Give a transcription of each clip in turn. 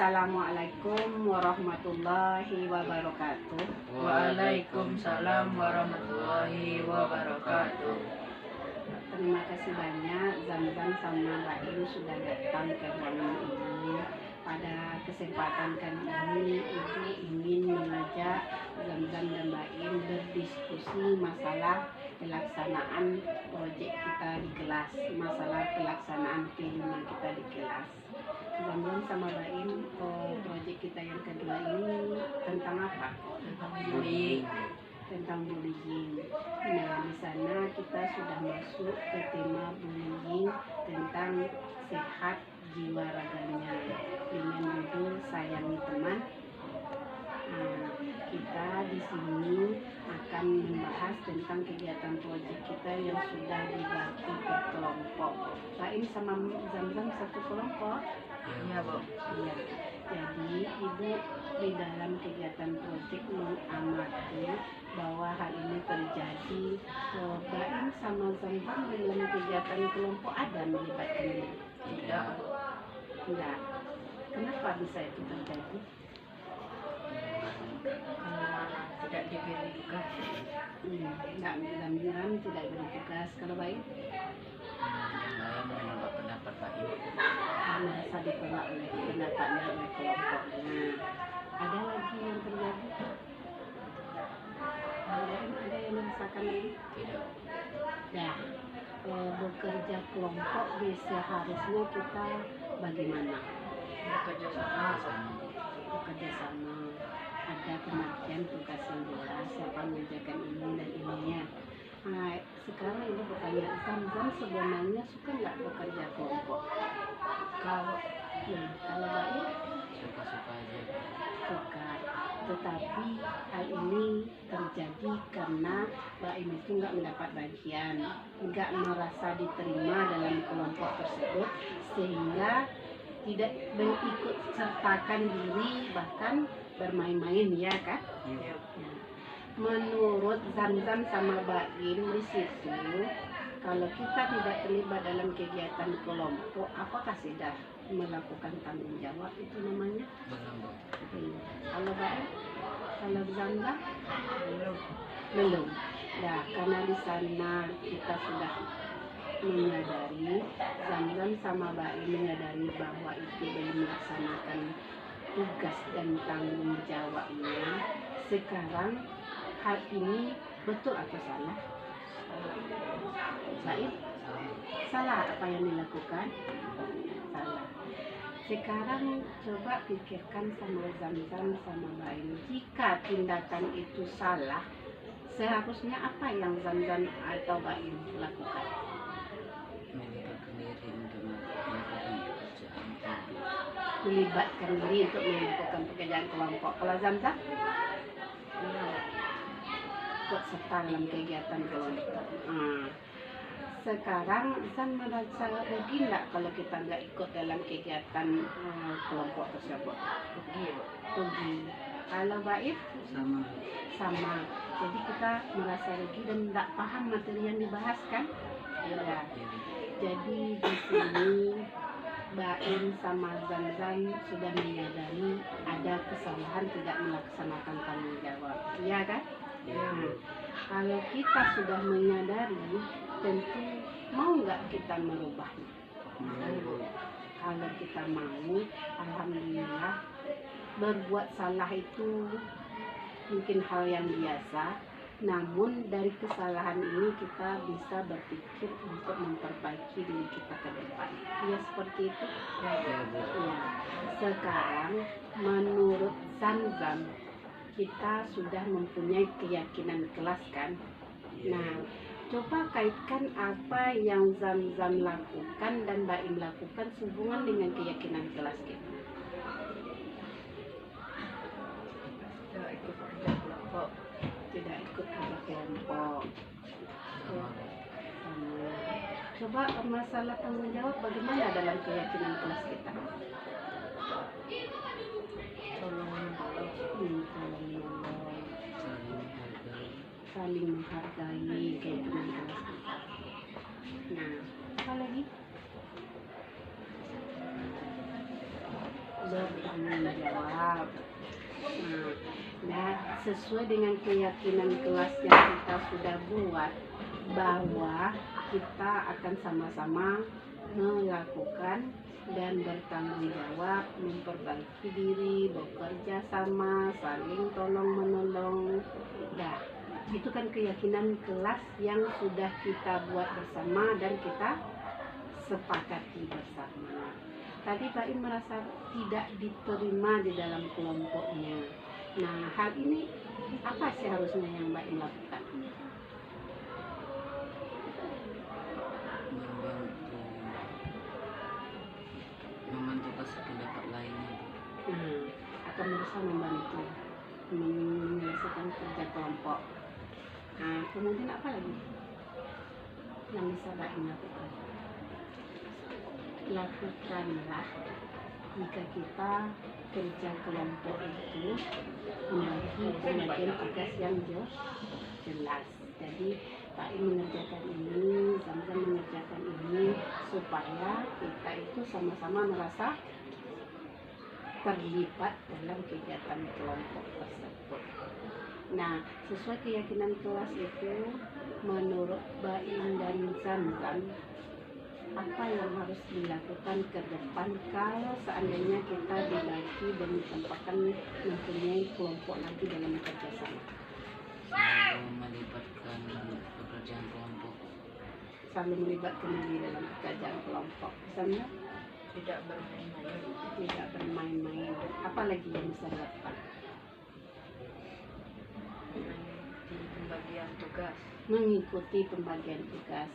Assalamualaikum warahmatullahi wabarakatuh. Waalaikumsalam warahmatullahi wabarakatuh. Terima kasih banyak Zamzam sama Mbak Im sudah datang ke ruangan ini. Pada kesempatan kali ini Ibu ingin mengajak Zamzam dan Mbak Im berdiskusi masalah pelaksanaan proyek kita di kelas, masalah pelaksanaan filmnya kita di kelas. Zamzam sama Mbak Im, proyek kita yang kedua ini tentang apa? Tentang bullying. Nah, di sana kita sudah masuk ke tema bullying tentang sehat jiwa raganya dengan judul Sayangi Teman. Nah, kita di sini akan membahas tentang kegiatan proyek kita yang sudah dibagi per kelompok. Mbak Im sama Zamzam satu kelompok. Iya, Bu. Iya. Jadi Ibu di dalam kegiatan proyek mengamati bahwa hal ini terjadi. Mbak Im sama Zamzam dalam kegiatan kelompok ada melibatkan diri? Tidak. Tidak. Kenapa bisa itu terjadi? Karena tidak diberi tugas. Enggak, Zamzam tidak beri tugas. Kalau Mbak Im? Saya menolak pendapat Pak Im. Merasa ditolak oleh pendapatnya oleh kelompoknya. Ada lagi yang terjadi? Ada yang merasakan ini? Tidak. Ya, bekerja kelompok seharusnya kita bagaimana? Bekerja sama. Bekerja sama. Ada pengertian tugas yang jelas, siapa mengerjakan ini dan ininya. Nah, sekarang Ibu bertanya, Zamzam sebenarnya suka nggak bekerja kelompok? Kalau Mbak Im Suka-suka aja. suka, tetapi hal ini terjadi karena Mbak Im itu nggak mendapat bagian, nggak merasa diterima dalam kelompok tersebut, sehingga tidak mengikut sertakan diri, bahkan bermain-main, ya kan? Iya. Nah, menurut Zamzam sama Mbak Im di situ, kalau kita tidak terlibat dalam kegiatan kelompok, apakah sudah melakukan tanggung jawab itu namanya? Belum, Bu. Kalau Mbak Im, kalau Zamzam Belum. belum. Nah, karena di sana kita sudah menyadari, Zamzam sama Mbak Im menyadari bahwa itu belum melaksanakan tugas dan tanggung jawabnya. Sekarang hal ini betul atau salah? Mbak Im, salah apa yang dilakukan? Salah. Sekarang coba pikirkan sama Zamzam sama Mbak Im, jika tindakan itu salah, seharusnya apa yang Zamzam atau Mbak Im lakukan? Melibatkan diri untuk melakukan pekerjaan kelompok. Melibatkan diri untuk melakukan pekerjaan kelompok. Kalau Zamzam? Ikut serta dalam kegiatan kelompok. Sekarang Zam merasa rugi nggak kalau kita nggak ikut dalam kegiatan kelompok tersebut? Rugi. Kalau Mbak Im? Sama. Jadi kita merasa rugi dan nggak paham materi yang dibahas, kan? Ya. Jadi di sini Mbak Im sama Zamzam sudah menyadari ada kesalahan tidak melaksanakan tanggung jawab, iya kan? Nah, kalau kita sudah menyadari, tentu mau nggak kita merubahnya? Kalau kita mau, alhamdulillah, berbuat salah itu mungkin hal yang biasa. Namun dari kesalahan ini kita bisa berpikir untuk memperbaiki diri kita ke depan. Ya seperti itu. Ya. Sekarang menurut Zamzam kita sudah mempunyai keyakinan kelas, kan? Nah, coba kaitkan apa yang Zamzam lakukan dan Mbak Im lakukan sehubungan dengan keyakinan kelas kita. Tidak ikut kerja kelompok. Coba masalah tanggung jawab bagaimana dalam keyakinan kelas kita? Saling menghargai keyakinan kelas kita. Nah, apa lagi? bertanggung jawab. Nah, sesuai dengan keyakinan kelas yang kita sudah buat bahwa kita akan sama-sama melakukan dan bertanggung jawab, memperbaiki diri, bekerja sama, saling tolong menolong. Nah, itu kan keyakinan kelas yang sudah kita buat bersama dan kita sepakati bersama. Tadi Pak Im merasa tidak diterima di dalam kelompoknya. Nah, hal ini apa seharusnya yang Mbak Im lakukan? Membantu kasih pendapat lainnya. Akan berusaha membantu menyelesaikan kerja kelompok. Nah, kemudian apa lagi yang bisa Mbak Im lakukan? Lakukanlah jika kita kerja kelompok itu membagi pembagian tugas yang jelas. Jadi Pak Im mengerjakan ini, Zamzam mengerjakan ini, supaya kita itu sama-sama merasa terlibat dalam kegiatan kelompok tersebut. Nah, sesuai keyakinan kelas itu, menurut Mbak Im dan Zamzam, apa yang harus dilakukan ke depan kalau seandainya kita dibagi dan ditempatkan mempunyai kelompok lagi dalam kerjasama? Selalu melibatkan pekerjaan kelompok. Saling melibatkan diri dalam pekerjaan kelompok. Misalnya Tidak bermain-main. tidak bermain-main. Apa lagi yang bisa dilakukan? Di pembagian tugas. Mengikuti pembagian tugas.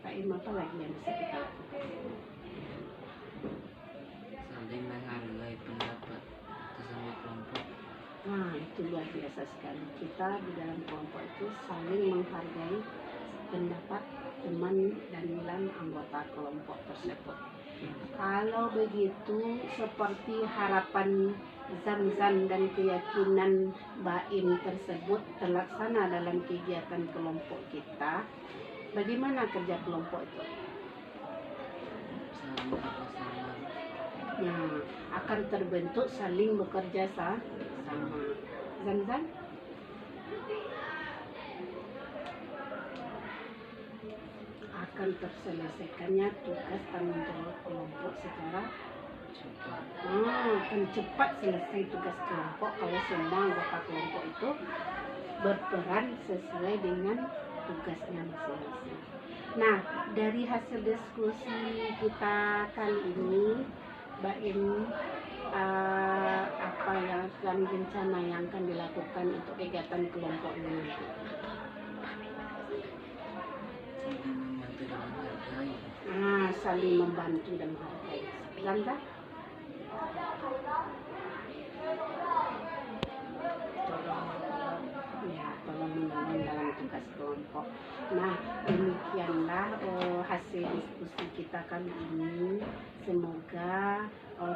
Pak Im, apa lagi yang bisa kita lakukan? Saling menghargai pendapat sesama kelompok. Nah, itu luar biasa sekali. Kita di dalam kelompok itu saling menghargai pendapat teman dan anggota kelompok tersebut. Kalau begitu, seperti harapan Zamzam dan keyakinan Mbak Im tersebut terlaksana dalam kegiatan kelompok kita, bagaimana kerja kelompok itu? Saling bekerjasama. Nah, akan terbentuk saling bekerja sama. Zamzam? Akan terselesaikannya tugas tanggung jawab kelompok secara Cepat. akan cepat selesai tugas kelompok kalau semua anggota kelompok itu berperan sesuai dengan tugasnya masing-masing. Nah, dari hasil diskusi kita kali ini, Mbak Im, apa yang akan rencana yang akan dilakukan untuk kegiatan kelompok ini? Saling membantu dan menghargai. Saling membantu dan menghargai. Zanda? Tolong menolong dalam tugas kelompok. Nah, demikianlah hasil diskusi kita kali ini. Semoga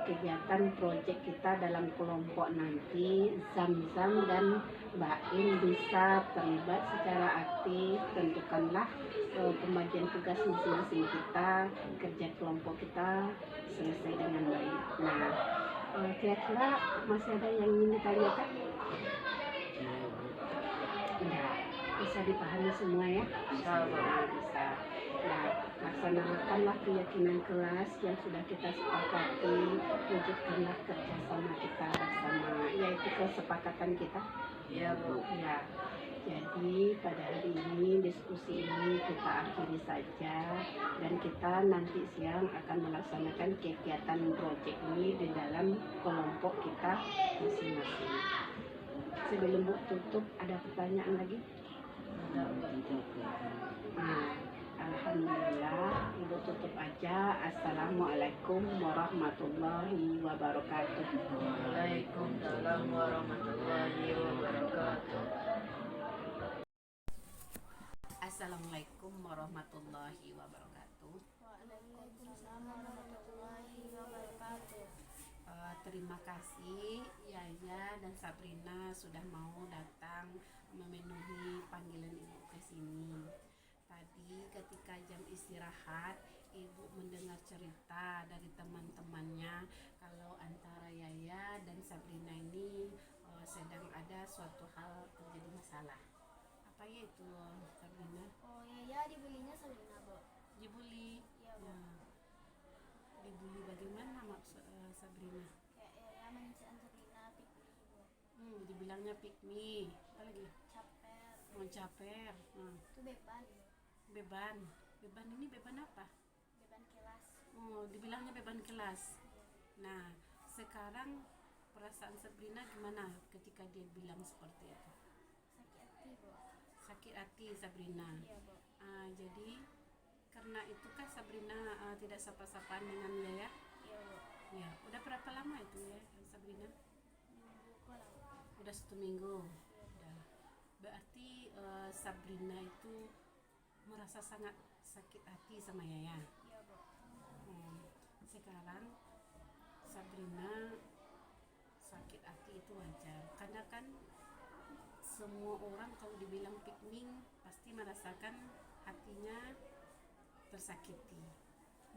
kegiatan proyek kita dalam kelompok nanti, Zamzam dan Mbak Im bisa terlibat secara aktif. Tentukanlah pembagian tugas masing-masing kita, kerja kelompok kita selesai dengan baik. Nah, kira-kira masih ada yang ingin ditanyakan? Ya, bisa dipahami semua ya? Bisa. Nah, laksanakanlah keyakinan kelas yang sudah kita sepakati, wujudkanlah kerjasama kita bersama, yaitu kesepakatan kita. Ya, Bu. Ya. Jadi pada hari ini diskusi ini kita akhiri saja, dan kita nanti siang akan melaksanakan kegiatan proyek ini di dalam kelompok kita masing-masing. Sebelum Bu tutup, ada pertanyaan lagi? Nah, alhamdulillah, Ibu tutup aja. Assalamualaikum warahmatullahi wabarakatuh. Waalaikumsalam warahmatullahi wabarakatuh. Assalamualaikum warahmatullahi wabarakatuh. Waalaikumsalam warahmatullahi wabarakatuh. Terima kasih Yaya dan Sabrina sudah mau datang memenuhi panggilan Ibu ke sini. Tadi ketika jam istirahat, ibu mendengar cerita dari teman-temannya kalau antara Yaya dan Sabrina ini sedang ada suatu hal terjadi masalah. Apa ya itu, Sabrina? Oh ya dibulinya Sabrina, Bu. Dibully. Iya, Bu. Ya. Dibully bagaimana maksud Sabrina? Kayak ya mengincar Sabrina pikir, Bu. Dibilangnya pick me. Apa lagi? Caper. Mau caper. Itu beban, Bu. Beban. Beban ini beban apa? Beban kelas. Oh, dibilangnya beban kelas. Iya. Nah, sekarang perasaan Sabrina gimana ketika dia bilang seperti itu? Sakit hati, Bu. Sakit hati Sabrina. Iya, Bu. Jadi karena itu kah Sabrina tidak sapa-sapaan dengan Yaya? Iya, Bu. Ya, udah berapa lama itu ya Sabrina? Minggu kok lah, Bu. Udah 1 minggu. Iya, Bu. Udah. Berarti Sabrina itu merasa sangat sakit hati sama Yaya. Iya, Bu. Sekarang Sabrina sakit hati itu wajar karena kan semua orang kalau dibilang piknik pasti merasakan hatinya tersakiti,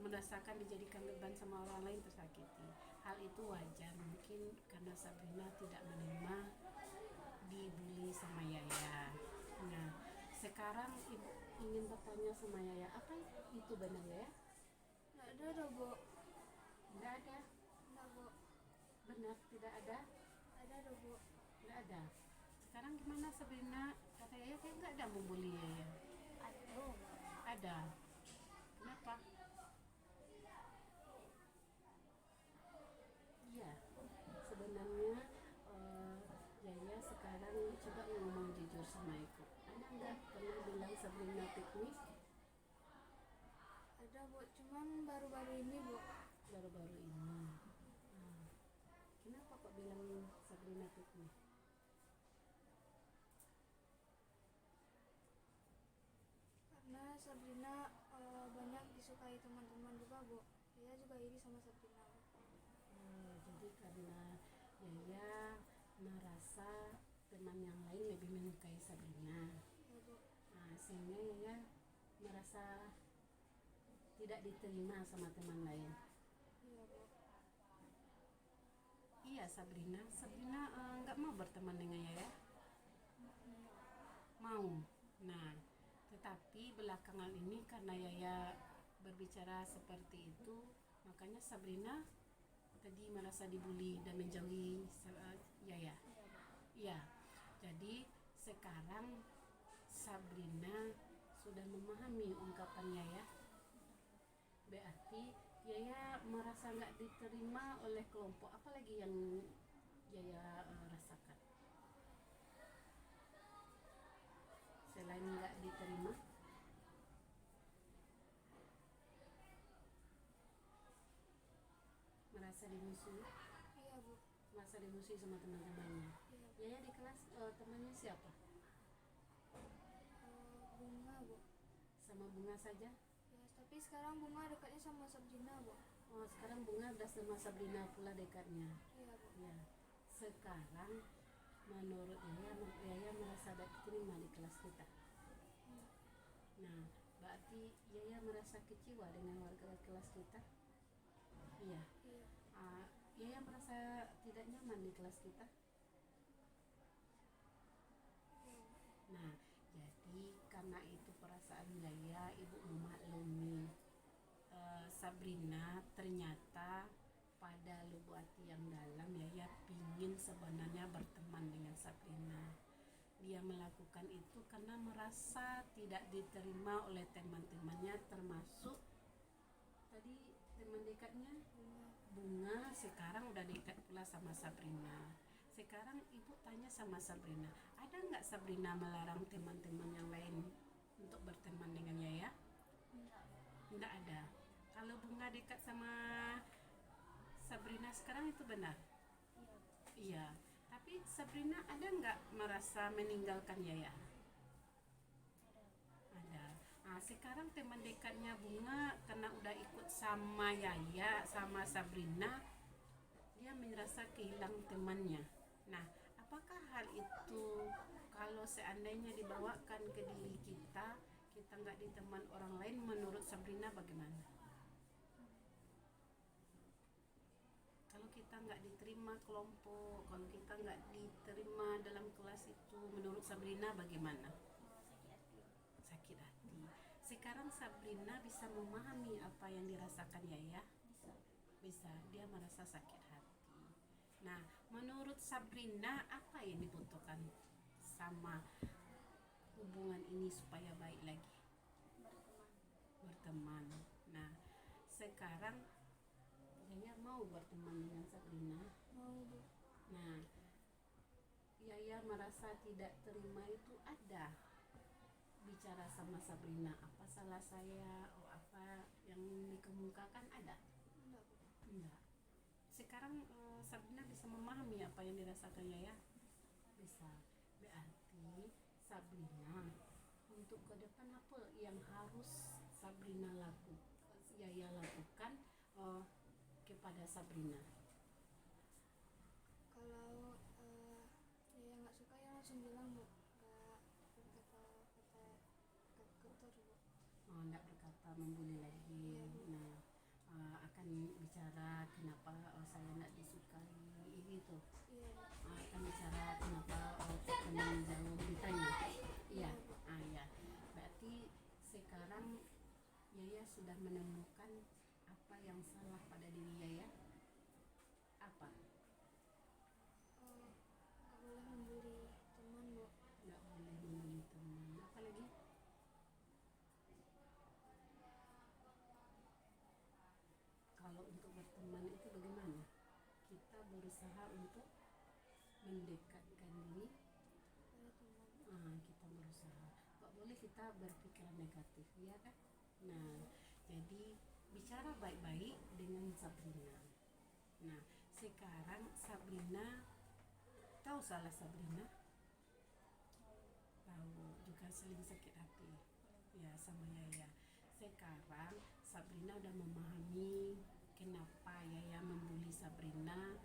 merasakan dijadikan beban sama orang lain tersakiti. Hal itu wajar, mungkin karena Sabrina tidak menerima dibully sama Yaya. Nah, sekarang ibu ingin bertanya sama Yaya, apa itu benar ya? Nggak ada, Bu. Tidak ada. Nggak, Bu. Benar, tidak ada. Ada, Bu. Tidak ada. Sekarang gimana Sabrina? Kata Yaya kayak nggak ada membuli Yaya. Ada, Bu. Ada. Kenapa? Iya. Sebenarnya Yaya sekarang coba ngomong jujur sama ibu. Ada nggak pernah bilang Sabrina piknik? Ada, Bu. Cuman baru-baru ini, Bu. Baru-baru ini. Kenapa kok bilang Sabrina piknik? Karena Sabrina banyak disukai teman-teman juga, Bu. Saya juga iri sama Sabrina, Bu. Jadi karena Yaya merasa teman yang lain lebih menyukai Sabrina. Ya, Bu. Sehingga Yaya merasa tidak diterima sama teman lain. Iya, Bu. Iya Sabrina nggak mau berteman dengan Yaya? Mau. Nah, tetapi belakangan ini karena Yaya berbicara seperti itu, makanya Sabrina tadi merasa dibully dan menjauhi Yaya. Iya. Jadi sekarang Sabrina sudah memahami ungkapan Yaya. Berarti Yaya merasa nggak diterima oleh kelompok. Apa lagi yang Yaya rasakan selain nggak diterima? Merasa dimusuhi? Iya, Bu. Merasa dimusuhi sama teman-temannya. Iya, Bu. Yaya di kelas temannya siapa? Bunga, Bu. Sama Bunga saja? Ya, tapi sekarang Bunga dekatnya sama Sabrina, Bu. Oh, sekarang Bunga udah sama Sabrina pula dekatnya. Iya, Bu. Ya, sekarang menurut Yaya merasa diterima di kelas kita. Nah, berarti Yaya merasa kecewa dengan warga kelas kita? Iya. Iya. Yaya merasa tidak nyaman di kelas kita? Nah, jadi karena itu perasaan Yaya, ibu memaklumi Sabrina ternyata pada lubuk hati yang dalam Yaya pingin sebenarnya berteman dengan Sabrina. Dia melakukan itu karena merasa tidak diterima oleh teman-temannya, termasuk tadi teman dekatnya Bunga sekarang udah dekat pula sama Sabrina. Sekarang ibu tanya sama Sabrina, ada nggak Sabrina melarang teman-teman yang lain untuk berteman dengan Yaya? Nggak ada. Kalau Bunga dekat sama Sabrina sekarang itu benar? Iya. Tapi Sabrina ada nggak merasa meninggalkan Yaya? Ada. Sekarang teman dekatnya Bunga karena udah ikut sama Yaya, sama Sabrina, dia merasa kehilangan temannya. Nah, apakah hal itu kalau seandainya dibawakan ke diri kita nggak diteman orang lain, menurut Sabrina bagaimana? kita nggak diterima kelompok, kalau kita nggak diterima dalam kelas itu, menurut Sabrina bagaimana? Sakit hati. Sekarang Sabrina bisa memahami apa yang dirasakan Yaya? Bisa. Dia merasa sakit hati. Nah, menurut Sabrina apa yang dibutuhkan sama hubungan ini supaya baik lagi? Berteman. Nah, sekarang Yaya mau berteman dengan Sabrina? Mau, Bu. Nah, Yaya merasa tidak terima itu ada bicara sama Sabrina, apa salah saya, oh apa yang dikemukakan ada? Enggak, Bu. Enggak. Sekarang Sabrina bisa memahami apa yang dirasakan Yaya? Bisa. Berarti Sabrina untuk ke depan apa yang harus Sabrina Yaya lakukan kepada Sabrina? Kalau ya nggak suka ya langsung bilang, Bu. Nggak berkata-kata kotor, Bu. Enggak berkata membuli lagi. Nah, akan bicara kenapa saya tidak disukai gitu. Iya, Bu. Akan bicara kenapa teman jauh ditanya. Iya. Ya. Berarti sekarang Yaya sudah menemukan apa yang salah pada diri Yaya? Apa? Nggak boleh membuli teman, Bu. Nggak boleh membuli teman. Apa lagi? Kalau untuk berteman itu bagaimana? Kita berusaha untuk mendekatkan diri. Pada teman. Kita berusaha. Nggak boleh kita berpikiran negatif, ya kan? Nah, jadi bicara baik-baik dengan Sabrina. Nah, sekarang Sabrina tahu salah Sabrina? Tahu, juga saling sakit hati. Ya, sama Yaya. Sekarang Sabrina udah memahami kenapa Yaya membuli Sabrina.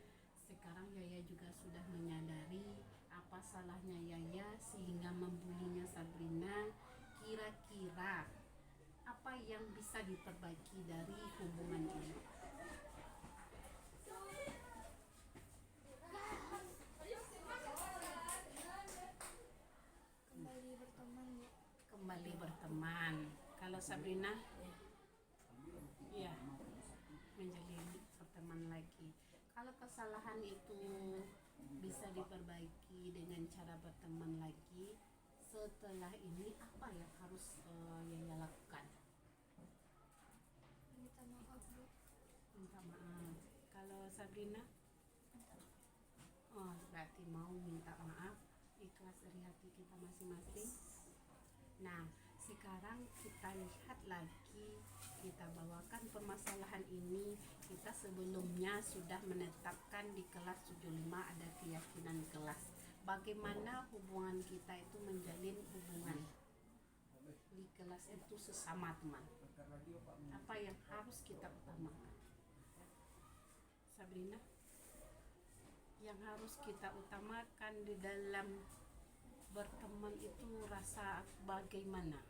Sekarang Yaya juga sudah menyadari apa salahnya Yaya sehingga membulinya Sabrina. Kira-kira apa yang bisa diperbaiki dari hubungan ini? Kembali berteman, Bu. Kembali berteman. Kalau Sabrina? Iya, menjalin berteman lagi. Kalau kesalahan itu bisa diperbaiki dengan cara berteman lagi, setelah ini apa yang harus Yaya lakukan? Minta maaf, Bu. Minta maaf. Kalau Sabrina? Oh, berarti mau minta maaf, ikhlas dari hati kita masing-masing. Nah, sekarang kita lihat lagi, kita bawakan permasalahan ini. Kita sebelumnya sudah menetapkan di kelas 75 ada keyakinan kelas. Bagaimana hubungan kita itu menjalin hubungan di kelas itu sesama teman. Apa yang harus kita utamakan? Sabrina? Yang harus kita utamakan di dalam berteman itu rasa bagaimana?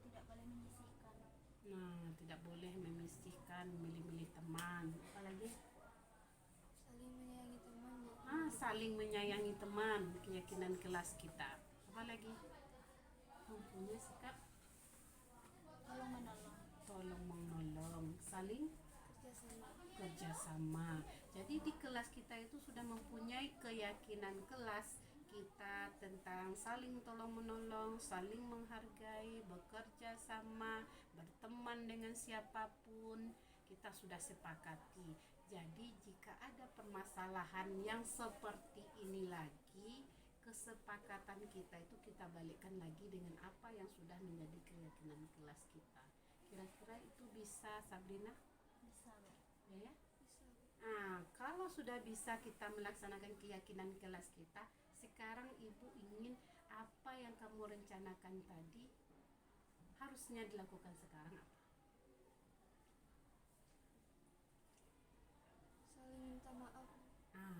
Tidak boleh menyisihkan. Nah, tidak boleh memisihkan, milih-milih teman. Apalagi? Saling menyayangi teman, Bu. Saling menyayangi teman, keyakinan kelas kita. Apalagi? Mempunyai sikap Tolong menolong. tolong menolong, saling Kerjasama. kerjasama. Jadi di kelas kita itu sudah mempunyai keyakinan kelas kita tentang saling tolong menolong, saling menghargai, bekerja sama, berteman dengan siapapun. Kita sudah sepakati. Jadi jika ada permasalahan yang seperti ini lagi, kesepakatan kita itu kita balikkan lagi dengan apa yang sudah menjadi keyakinan kelas kita. Kira-kira itu bisa, Sabrina? Bisa, Bu. Ya? Bisa, Bu. Kalau sudah bisa kita melaksanakan keyakinan kelas kita, sekarang Ibu ingin apa yang kamu rencanakan tadi harusnya dilakukan sekarang apa? Saling minta maaf.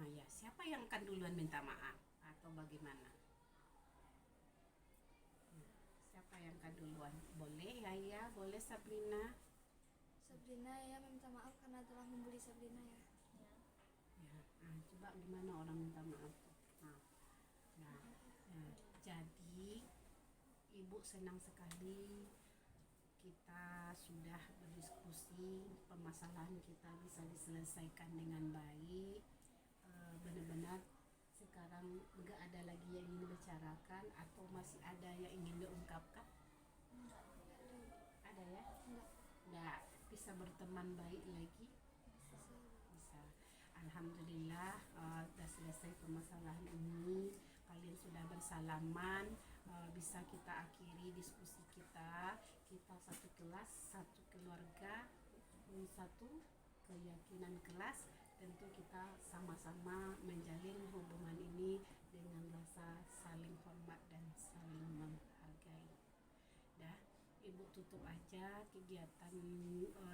Ya, siapa yang akan duluan minta maaf atau bagaimana? Siapa yang akan duluan? Boleh Yaya, boleh Sabrina. Sabrina ya minta maaf karena telah membuli Sabrina ya. Ya. coba gimana orang minta maaf tuh. Nah, jadi Ibu senang sekali kita sudah berdiskusi, permasalahan kita bisa diselesaikan dengan baik. Benar-benar sekarang enggak ada lagi yang ingin dibicarakan atau masih ada yang ingin diungkapkan? Ada ya? Enggak bisa berteman baik lagi? Bisa. Alhamdulillah sudah selesai permasalahan ini. Kalian sudah bersalaman. Bisa kita akhiri diskusi kita. Kita satu kelas, satu keluarga, satu keyakinan kelas. Tentu kita sama-sama menjalin hubungan ini dengan rasa saling hormat dan saling menghargai. Dah, Ibu tutup aja kegiatan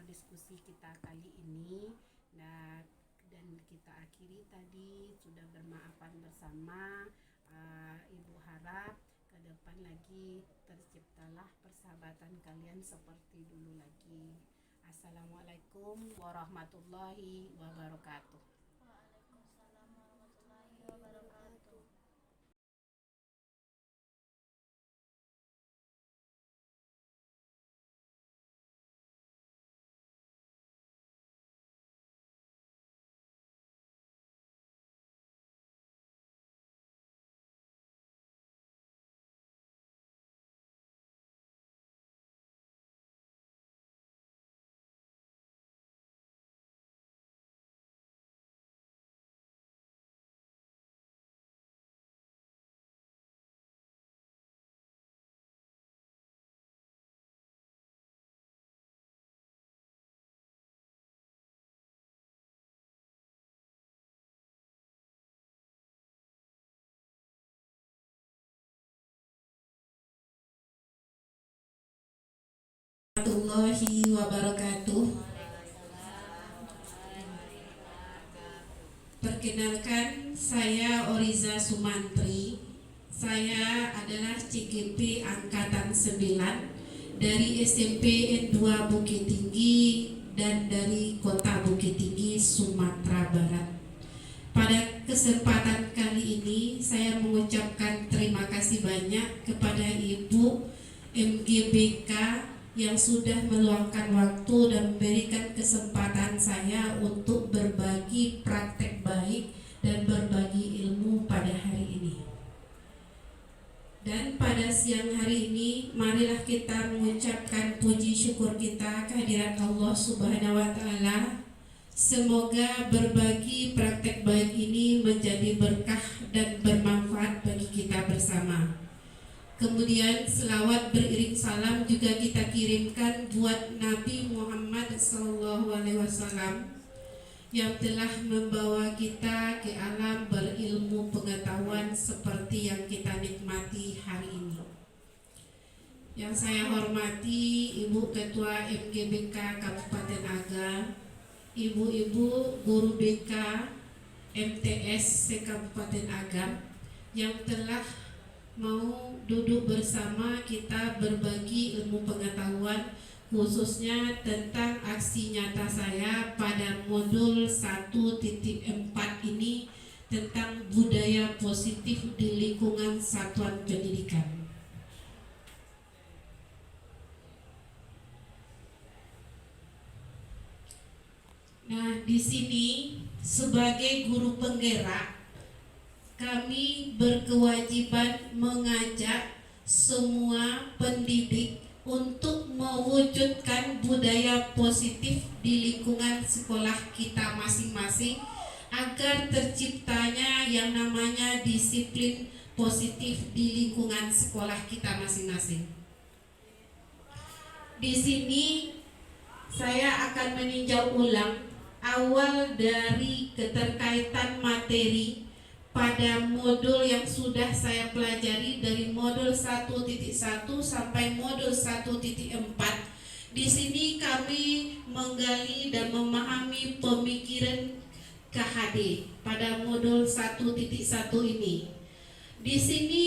diskusi kita kali ini. Nah, dan kita akhiri tadi sudah bermaafan bersama. Ibu harap ke depan lagi terciptalah persahabatan kalian seperti dulu lagi. Assalamualaikum warahmatullahi wabarakatuh. Waalaikumsalam warahmatullahi wabarakatuh. Warahmatullahi wabarakatuh. Perkenalkan, saya Oriza Sumantri. Saya adalah CGP Angkatan 9 dari SMP N2 Bukit Tinggi dan dari Kota Bukit Tinggi, Sumatera Barat. Pada kesempatan kali ini saya mengucapkan terima kasih banyak kepada Ibu MGBK yang sudah meluangkan waktu dan memberikan kesempatan saya untuk berbagi praktek baik dan berbagi ilmu pada hari ini. Dan pada siang hari ini, marilah kita mengucapkan puji syukur kita kehadirat Allah Subhanahu wa Ta'ala. Semoga berbagi praktek baik ini menjadi berkah dan bermanfaat bagi kita bersama. Kemudian selawat beriring salam juga kita kirimkan buat Nabi Muhammad SAW yang telah membawa kita ke alam berilmu pengetahuan seperti yang kita nikmati hari ini. Yang saya hormati Ibu Ketua MGBK Kabupaten Agam, Ibu-ibu guru BK MTS se-Kabupaten Agam yang telah mau duduk bersama kita berbagi ilmu pengetahuan, khususnya tentang aksi nyata saya pada modul 1.4 ini tentang budaya positif di lingkungan satuan pendidikan. Nah, di sini sebagai guru penggerak kami berkewajiban mengajak semua pendidik untuk mewujudkan budaya positif di lingkungan sekolah kita masing-masing agar terciptanya yang namanya disiplin positif di lingkungan sekolah kita masing-masing. Di sini saya akan meninjau ulang awal dari keterkaitan materi pada modul yang sudah saya pelajari dari modul 1.1 sampai modul 1.4. Di sini kami menggali dan memahami pemikiran KHD pada modul 1.1 ini. Di sini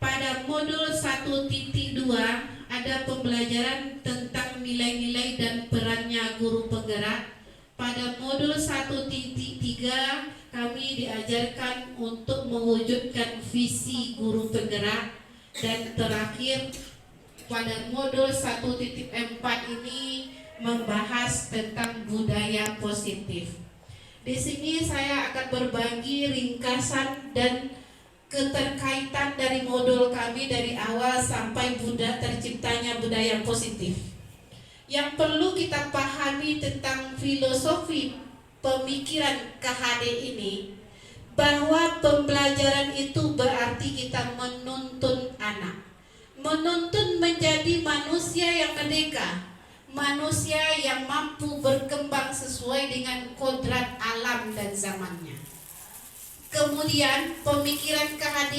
pada modul 1.2 ada pembelajaran tentang nilai-nilai dan perannya guru penggerak. pada modul 1.3 kami diajarkan untuk mewujudkan visi guru penggerak, dan terakhir pada modul 1.4 ini membahas tentang budaya positif. Di sini saya akan berbagi ringkasan dan keterkaitan dari modul kami dari awal sampai terciptanya budaya positif. Yang perlu kita pahami tentang filosofi pemikiran KHD ini, bahwa pembelajaran itu berarti kita menuntun anak, menuntun menjadi manusia yang merdeka, manusia yang mampu berkembang sesuai dengan kodrat alam dan zamannya. Kemudian pemikiran KHD,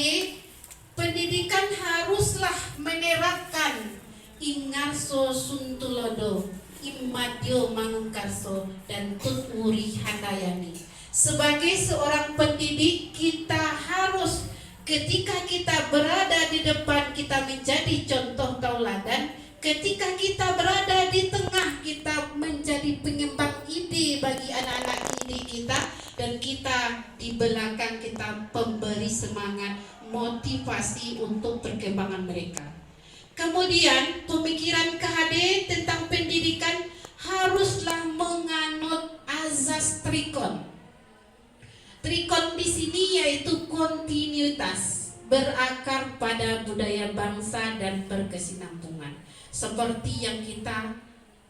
pendidikan haruslah menerapkan Ingarso Suntulodo, Imadyo Mangunkarso, dan Tut Wuri Handayani. Sebagai seorang pendidik, kita harus ketika kita berada di depan, kita menjadi contoh tauladan. Ketika kita berada di tengah, kita menjadi pengembang ide bagi anak-anak didik kita, dan kita di belakang, kita pemberi semangat, motivasi untuk perkembangan mereka. Kemudian pemikiran KHD tentang pendidikan haruslah menganut azas trikon. Trikon di sini yaitu kontinuitas, berakar pada budaya bangsa dan berkesinambungan. Seperti yang kita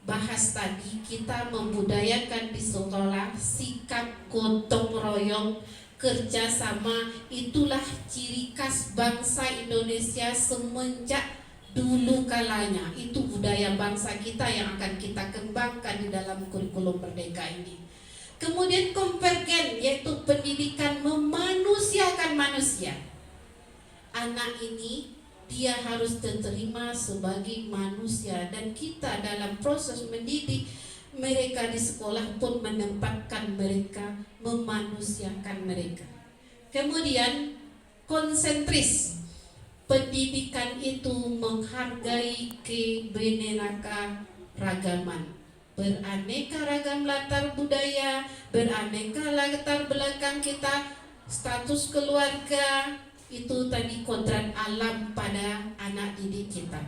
bahas tadi, kita membudayakan di sekolah sikap gotong royong, kerjasama. Itulah ciri khas bangsa Indonesia semenjak dulu kalanya. Itu budaya bangsa kita yang akan kita kembangkan di dalam kurikulum merdeka ini. Kemudian konvergen, yaitu pendidikan memanusiakan manusia. Anak ini dia harus diterima sebagai manusia, dan kita dalam proses mendidik mereka di sekolah pun menempatkan mereka, memanusiakan mereka. Kemudian konsentris, pendidikan itu menghargai kebenekaan ragaman, beraneka ragam latar budaya, beraneka latar belakang kita, status keluarga. Itu tadi kodrat alam pada anak didik kita.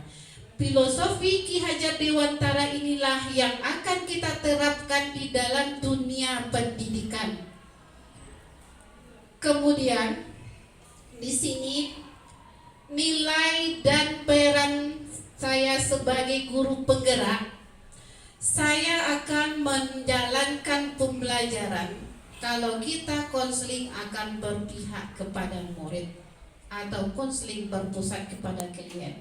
Filosofi Ki Hajar Dewantara inilah yang akan kita terapkan di dalam dunia pendidikan. Kemudian di sini nilai dan peran saya sebagai guru penggerak, saya akan menjalankan pembelajaran. Kalau kita konseling akan berpihak kepada murid, atau konseling berpusat kepada klien.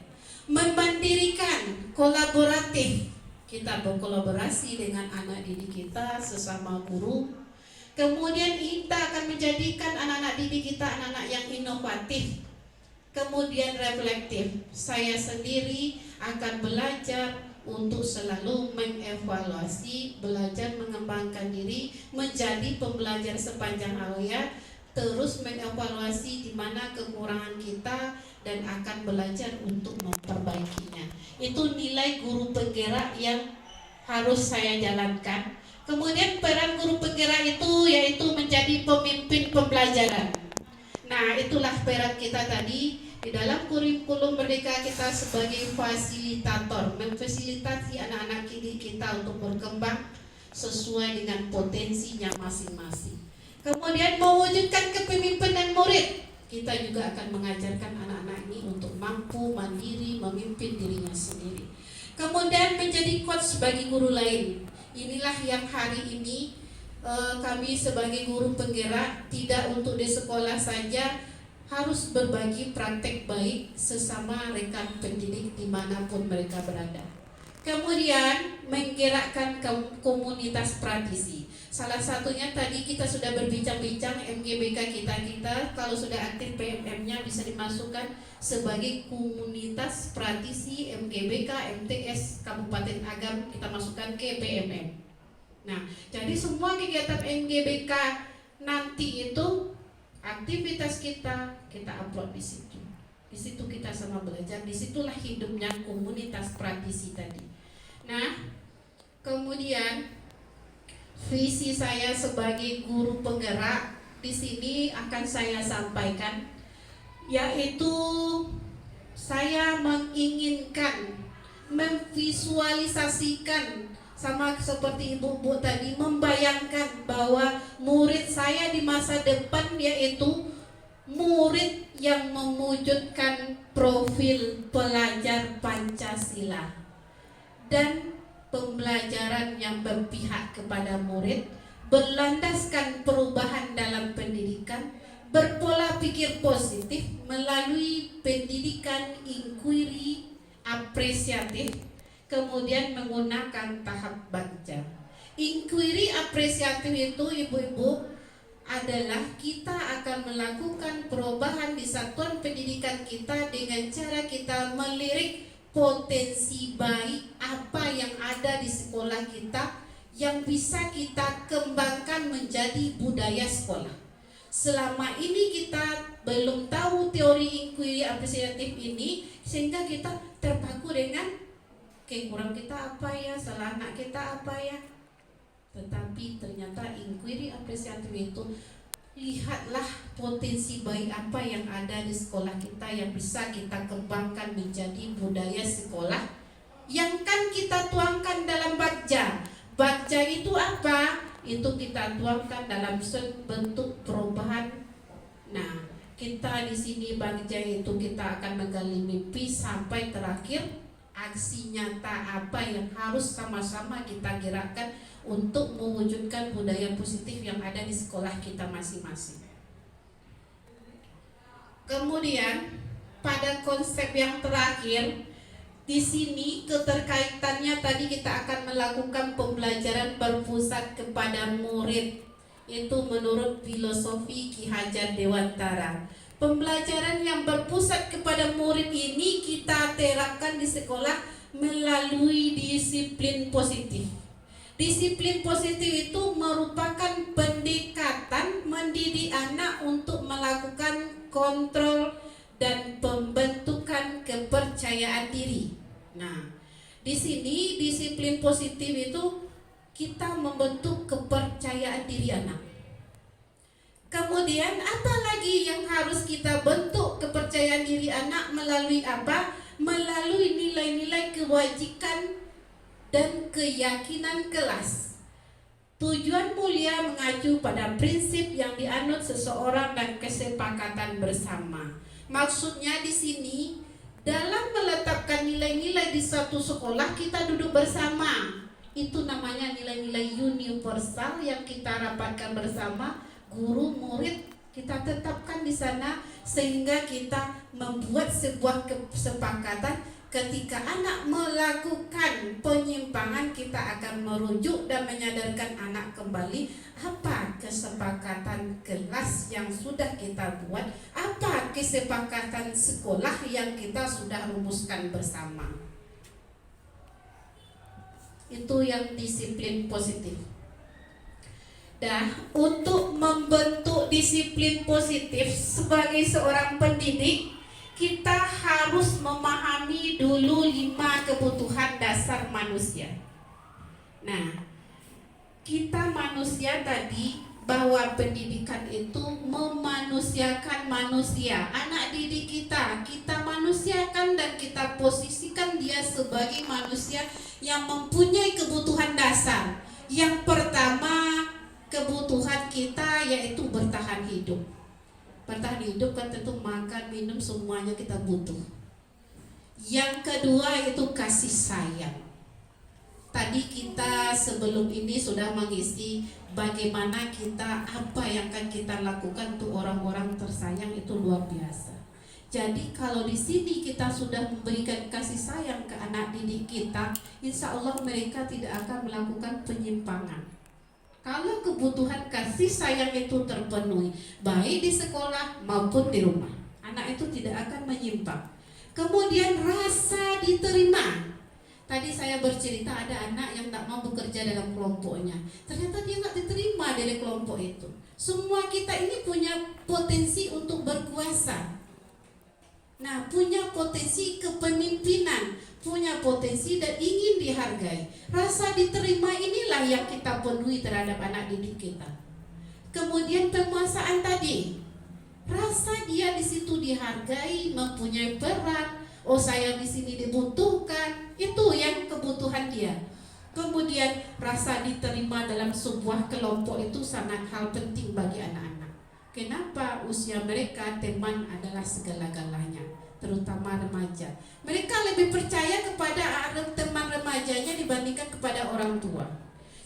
Memandirikan, kolaboratif, kita berkolaborasi dengan anak didik kita sesama guru. Kemudian kita akan menjadikan anak-anak didik kita anak-anak yang inovatif. Kemudian reflektif, saya sendiri akan belajar untuk selalu mengevaluasi, belajar mengembangkan diri, menjadi pembelajar sepanjang hayat, terus mengevaluasi di mana kekurangan kita dan akan belajar untuk memperbaikinya. Itu nilai guru penggerak yang harus saya jalankan. Kemudian peran guru penggerak itu yaitu menjadi pemimpin pembelajaran. Nah, itulah peran kita tadi di dalam kurikulum merdeka kita sebagai fasilitator, memfasilitasi anak-anak didik kita untuk berkembang sesuai dengan potensinya masing-masing. Kemudian mewujudkan kepemimpinan murid, kita juga akan mengajarkan anak-anak ini untuk mampu mandiri memimpin dirinya sendiri. Kemudian menjadi coach bagi guru lain. Inilah yang hari ini kami sebagai guru penggerak tidak untuk di sekolah saja, harus berbagi praktek baik sesama rekan pendidik dimanapun mereka berada. Kemudian menggerakkan komunitas praktisi. Salah satunya tadi kita sudah berbincang-bincang MGBK kita kalau sudah aktif PMM-nya bisa dimasukkan sebagai komunitas praktisi MGBK MTS Kabupaten Agam, kita masukkan ke PMM. Nah, jadi semua kegiatan MGBK nanti itu aktivitas kita upload di situ. Di situ kita sama belajar, disitulah hidupnya komunitas praktisi tadi. Nah, kemudian visi saya sebagai guru penggerak di sini akan saya sampaikan, yaitu saya menginginkan memvisualisasikan sama seperti ibu-ibu tadi, membayangkan bahwa murid saya di masa depan yaitu murid yang mewujudkan profil pelajar Pancasila dan pembelajaran yang berpihak kepada murid, berlandaskan perubahan dalam pendidikan, berpola pikir positif melalui pendidikan inquiry apresiatif, kemudian menggunakan tahap bagja. Inquiry apresiatif itu ibu-ibu adalah kita akan melakukan perubahan di satuan pendidikan kita dengan cara kita melirik potensi baik apa yang ada di sekolah kita yang bisa kita kembangkan menjadi budaya sekolah. Selama ini kita belum tahu teori inquiry apresiatif ini, sehingga kita terpaku dengan kurang kita apa ya, salah anak kita apa ya. Tetapi ternyata inquiry apresiatif itu, lihatlah potensi baik apa yang ada di sekolah kita yang bisa kita kembangkan menjadi budaya sekolah yang kan kita tuangkan dalam bagja. Bagja itu apa? Itu kita tuangkan dalam bentuk perubahan. Nah, kita di sini bagja itu kita akan menggali mimpi sampai terakhir aksi nyata apa yang harus sama-sama kita gerakkan untuk mewujudkan budaya positif yang ada di sekolah kita masing-masing. Kemudian pada konsep yang terakhir di sini keterkaitannya tadi kita akan melakukan pembelajaran berpusat kepada murid, itu menurut filosofi Ki Hajar Dewantara. Pembelajaran yang berpusat kepada murid ini kita terapkan di sekolah melalui disiplin positif. Disiplin positif itu merupakan pendekatan mendidik anak untuk melakukan kontrol dan pembentukan kepercayaan diri. Nah, di sini disiplin positif itu kita membentuk kepercayaan diri anak. Kemudian apa lagi yang harus kita bentuk kepercayaan diri anak melalui apa? Melalui nilai-nilai kewajiban dan keyakinan kelas. Tujuan mulia mengacu pada prinsip yang dianut seseorang dan kesepakatan bersama. Maksudnya di sini dalam meletakkan nilai-nilai di satu sekolah kita duduk bersama. Itu namanya nilai-nilai universal yang kita rapatkan bersama. Guru, murid kita tetapkan di sana sehingga kita membuat sebuah kesepakatan ketika anak melakukan penyimpangan kita akan merujuk dan menyadarkan anak kembali apa kesepakatan kelas yang sudah kita buat, apa kesepakatan sekolah yang kita sudah rumuskan bersama. Itu yang disiplin positif. Nah, untuk membentuk disiplin positif sebagai seorang pendidik, kita harus memahami dulu 5 kebutuhan dasar manusia. Nah, kita manusia tadi bahwa pendidikan itu memanusiakan manusia. Anak didik kita manusiakan dan kita posisikan dia sebagai manusia yang mempunyai kebutuhan dasar. Yang pertama, kebutuhan kita yaitu bertahan hidup. Bertahan hidup kan tentu makan, minum semuanya kita butuh. Yang kedua itu kasih sayang. Tadi kita sebelum ini sudah mengisi bagaimana kita, apa yang akan kita lakukan untuk orang-orang tersayang itu luar biasa. Jadi kalau di sini kita sudah memberikan kasih sayang ke anak didik kita, insya Allah mereka tidak akan melakukan penyimpangan. Kalau kebutuhan kasih sayang itu terpenuhi, baik di sekolah maupun di rumah, anak itu tidak akan menyimpang. Kemudian rasa diterima. Tadi saya bercerita ada anak yang tak mau bekerja dalam kelompoknya. Ternyata dia nggak diterima dari kelompok itu. Semua kita ini punya potensi untuk berkuasa. Nah, punya potensi kepemimpinan, punya potensi dan ingin dihargai. Rasa diterima inilah yang kita penuhi terhadap anak didik kita. Kemudian penguasaan tadi, rasa dia di situ dihargai, mempunyai peran. Oh, saya di sini dibutuhkan, itu yang kebutuhan dia. Kemudian rasa diterima dalam sebuah kelompok itu sangat hal penting bagi anak-anak. Kenapa? Usia mereka teman adalah segala-galanya, terutama remaja. Mereka lebih percaya kepada teman remajanya dibandingkan kepada orang tua.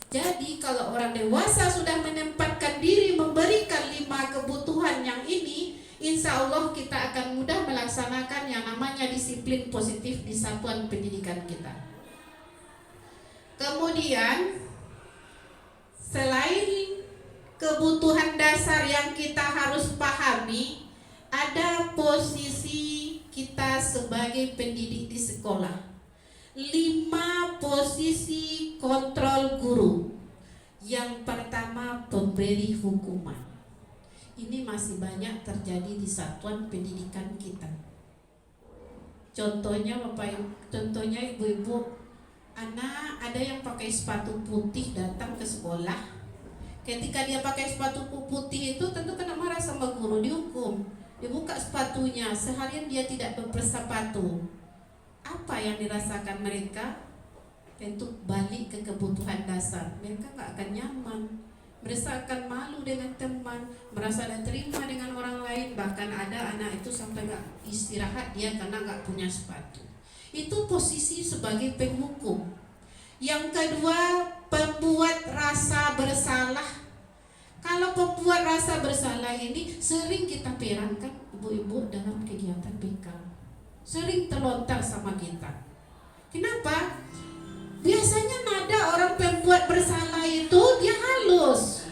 Jadi kalau orang dewasa sudah menempatkan diri memberikan 5 kebutuhan yang ini, insya Allah kita akan mudah melaksanakan yang namanya disiplin positif di satuan pendidikan kita. Kemudian selain kebutuhan dasar yang kita harus pahami, ada posisi kita sebagai pendidik di sekolah. 5 posisi kontrol guru. Yang pertama, pemberi hukuman. Ini masih banyak terjadi di satuan pendidikan kita. Contohnya ibu-ibu, anak ada yang pakai sepatu putih datang ke sekolah. Ketika dia pakai sepatu putih itu tentu kena marah sama guru, dihukum. Dibuka sepatunya, seharian dia tidak bersepatu. Apa yang dirasakan mereka? Tentu balik ke kebutuhan dasar. Mereka gak akan nyaman, merasa akan malu dengan teman, merasa tidak terima dengan orang lain. Bahkan ada anak itu sampai gak istirahat dia karena gak punya sepatu. Itu posisi sebagai penghukum. Yang kedua, pembuat rasa bersalah. Kalau pembuat rasa bersalah ini sering kita perankan ibu-ibu dalam kegiatan BK. Sering terlontar sama kita. Kenapa? Biasanya nada orang pembuat bersalah itu dia halus,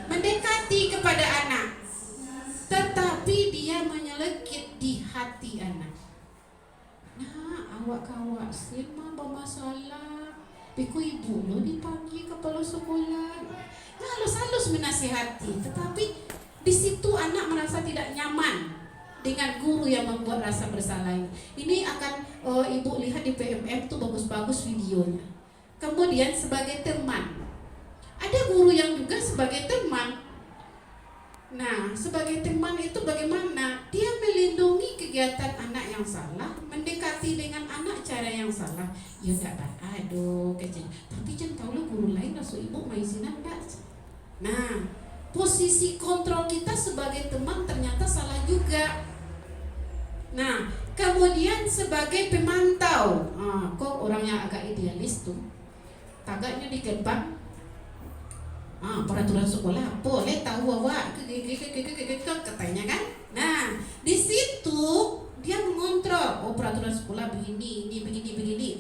mendekati kepada anak, tetapi dia menyelekit di hati anak. Nah, awak sima bermasalah, piku ibu lo dipanggil kepala sekolah. Nah, halus-halus menasihati, tetapi di situ anak merasa tidak nyaman dengan guru yang membuat rasa bersalah ini. Ini akan ibu lihat di PMM tuh bagus-bagus videonya. Kemudian sebagai teman, ada guru yang juga sebagai teman. Nah, sebagai teman itu bagaimana? Dia melindungi kegiatan anak yang salah, mendekati dengan anak cara yang salah. Ya enggak, aduh kecil. Tapi jangan tahu lah guru lain masuk ibu maizinan enggak. Nah, posisi kontrol kita sebagai teman ternyata salah juga. Nah, kemudian sebagai pemantau, kok orang yang agak idealis tuh, tagaknya di gerbang, peraturan sekolah boleh tahu awak, katanya kan. Nah, di situ dia mengontrol, oh peraturan sekolah begini, ini begini.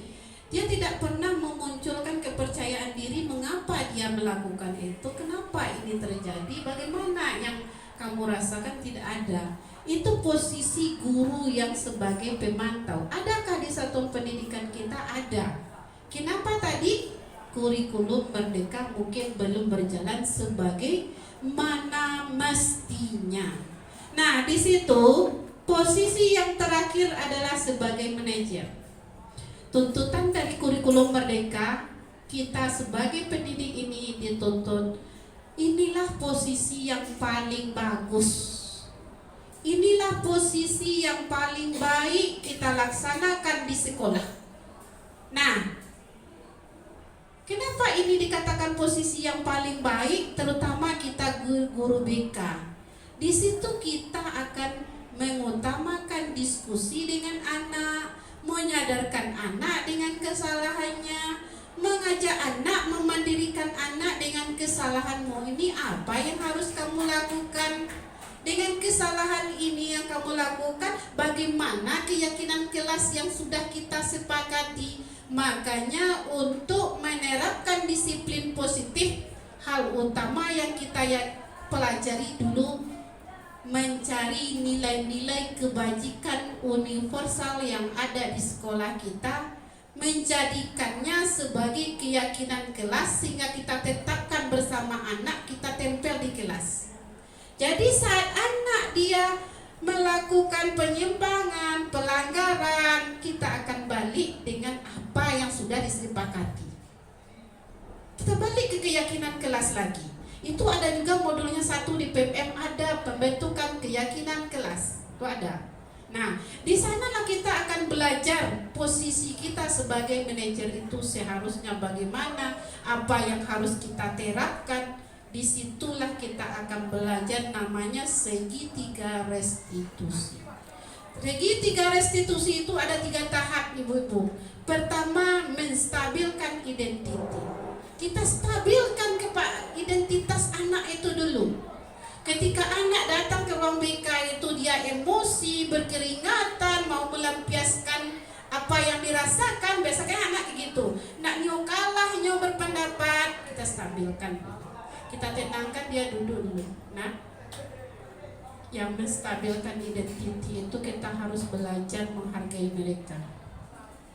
Dia tidak pernah memunculkan kepercayaan diri mengapa dia melakukan itu, kenapa ini terjadi, bagaimana yang kamu rasakan, tidak ada. Itu posisi guru yang sebagai pemantau. Adakah di satuan pendidikan kita? Ada. Kenapa tadi? Kurikulum Merdeka mungkin belum berjalan sebagai mana mestinya. Nah, di situ posisi yang terakhir adalah sebagai manajer. Tuntutan dari kurikulum Merdeka, kita sebagai pendidik ini dituntut, inilah posisi yang paling bagus, inilah posisi yang paling baik kita laksanakan di sekolah. Nah, kenapa ini dikatakan posisi yang paling baik, terutama kita guru BK? Di situ kita akan mengutamakan diskusi dengan anak, menyadarkan anak dengan kesalahannya, mengajak anak, memandirikan anak dengan kesalahanmu ini apa yang harus kamu lakukan. Dengan kesalahan ini yang kamu lakukan, bagaimana keyakinan kelas yang sudah kita sepakati. Makanya untuk menerapkan disiplin positif, hal utama yang kita pelajari dulu, mencari nilai-nilai kebajikan universal yang ada di sekolah kita, menjadikannya sebagai keyakinan kelas sehingga kita tetapkan bersama anak, kita tempel di kelas. Jadi saat anak dia melakukan penyimpangan, pelanggaran, kita akan balik dengan apa yang sudah disepakati. Kita balik ke keyakinan kelas lagi. Itu ada juga modulnya 1 di PMM, ada pembentukan keyakinan kelas. Itu ada. Nah, di sanalah kita akan belajar posisi kita sebagai manajer itu seharusnya bagaimana, apa yang harus kita terapkan. Disitulah kita akan belajar namanya segitiga restitusi. Segitiga restitusi itu ada 3 tahap, ibu-ibu. Pertama, menstabilkan identitas. Kita stabilkan identitas anak itu dulu. Ketika anak datang ke ruang BK itu dia emosi, berkeringatan, mau melampiaskan apa yang dirasakan, biasanya anak gitu. Nak nyo kalah, nyo berpendapat, kita stabilkan. Kita tenangkan dia duduk dulu. Nah, yang menstabilkan identitas itu kita harus belajar menghargai mereka.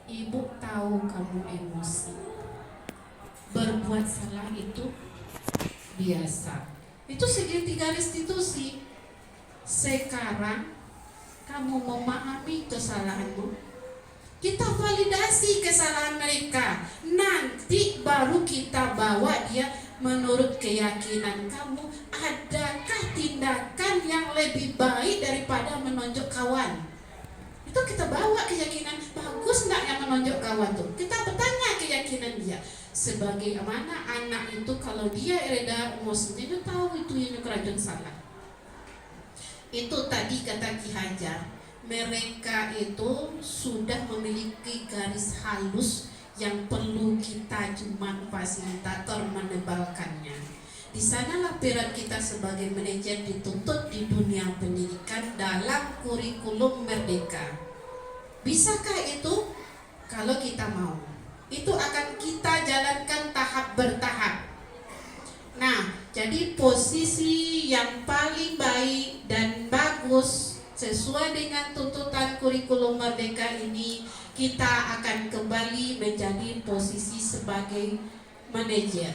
Ibu tahu kamu emosi, berbuat salah itu biasa. Itu segitiga restitusi. Sekarang kamu memahami kesalahanmu, kita validasi kesalahan mereka. Nanti baru kita bawa dia menurut keyakinan kamu, adakah tindakan yang lebih baik daripada menonjok kawan? Itu kita bawa keyakinan, bagus enggak yang menonjok kawan tuh? Kita bertanya keyakinan dia. Sebagaimana anak itu kalau dia reda emosinya, dia tahu itu yang kerajaan salah. Itu tadi kata Ki Hajar, mereka itu sudah memiliki garis halus yang perlu kita cuma fasilitator menebalkannya. Di sanalah peran kita sebagai manajer dituntut di dunia pendidikan dalam kurikulum merdeka. Bisakah itu? Kalau kita mau, itu akan kita jalankan tahap bertahap. Nah, jadi posisi yang paling baik dan bagus sesuai dengan tuntutan kurikulum merdeka ini, kita akan kembali menjadi posisi sebagai manajer.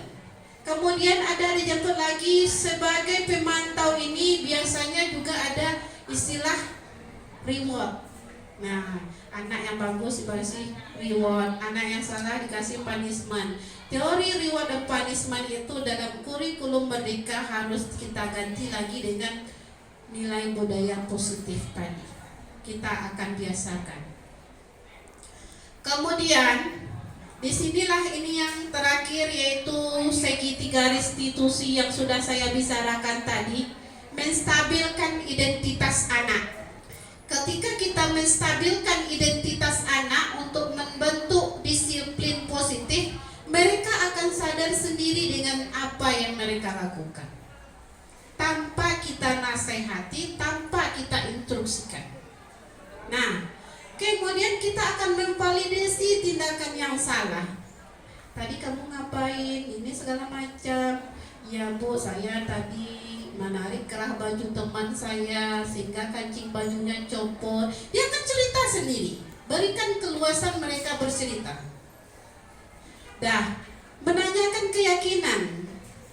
Kemudian ada dijemput lagi sebagai pemantau ini, biasanya juga ada istilah reward. Nah, anak yang bagus dikasih reward, anak yang salah dikasih punishment. Teori reward dan punishment itu dalam kurikulum merdeka harus kita ganti lagi dengan nilai budaya positif tadi. Kita akan biasakan. Kemudian disinilah ini yang terakhir, yaitu segitiga restitusi yang sudah saya bicarakan tadi, menstabilkan identitas anak. Ketika kita menstabilkan identitas anak untuk membentuk disiplin positif, mereka akan sadar sendiri dengan apa yang mereka lakukan, tanpa kita nasihati, tanpa kita instruksikan. Nah, kemudian kita akan memvalidasi tindakan yang salah. Tadi kamu ngapain? Ini segala macam. Ya Bu, saya tadi menarik kerah baju teman saya sehingga kancing bajunya copot. Dia akan cerita sendiri. Berikan keluasan mereka bercerita. Dah, menanyakan keyakinan.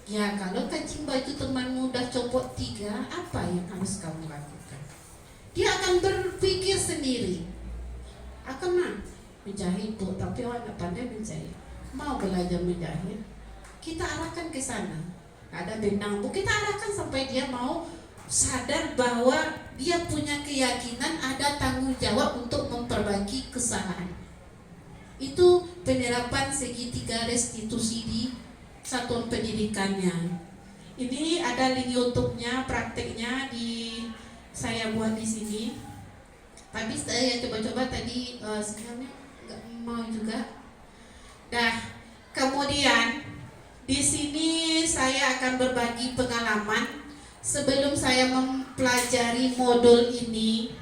Ya, kalau kancing baju temanmu udah copot 3, apa yang harus kamu lakukan? Dia akan berpikir sendiri. Akan menjahit Bu, tapi awak tak pandai menjahit. Mau belajar menjahit? Kita arahkan ke sana. Ada benang Bu, kita arahkan sampai dia mau sadar bahwa dia punya keyakinan, ada tanggung jawab untuk memperbaiki kesalahan. Itu penerapan segitiga restitusi di satuan pendidikannya. Ini ada link YouTube-nya, prakteknya saya buat di sini. Tapi saya coba-coba tadi sebenarnya nggak mau juga. Dah, kemudian di sini saya akan berbagi pengalaman. Sebelum saya mempelajari modul ini,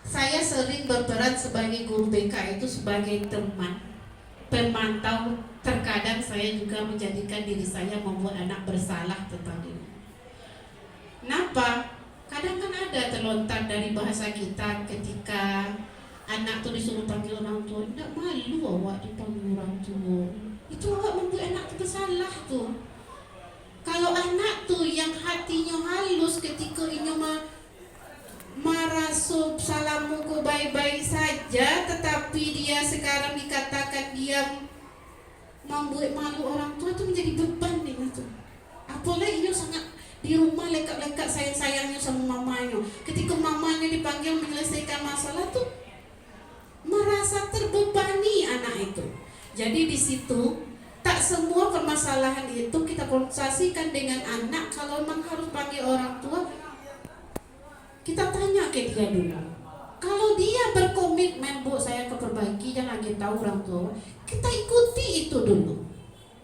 saya sering berperan sebagai guru BK, itu sebagai teman, pemantau. Terkadang saya juga menjadikan diri saya membuat anak bersalah tentang ini. Kenapa? Kadang kan ada terlontar dari bahasa kita ketika anak tuh disuruh panggil orang tua, tidak malu awak dipanggil orang tua. Itu awak membuat anak bersalah tuh. Kalau anak tuh yang hatinya halus ketika ini marah merasuk salamuku baik-baik saja, tetapi dia sekarang dikatakan dia membuat malu orang tua, itu menjadi beban nih itu. Apalagi dia sangat di rumah lekat-lekat sayang-sayangnya sama mamanya. Ketika mamanya dipanggil menyelesaikan masalah tuh merasa terbebani anak itu. Jadi di situ tak semua permasalahan itu kita konsultasikan dengan anak. Kalau memang harus panggil orang tua, kita tanya ke dia dulu. Kalau dia berkomitmen, Bu saya keperbaiki, jangan lagi tahu orang tua, kita ikuti itu dulu.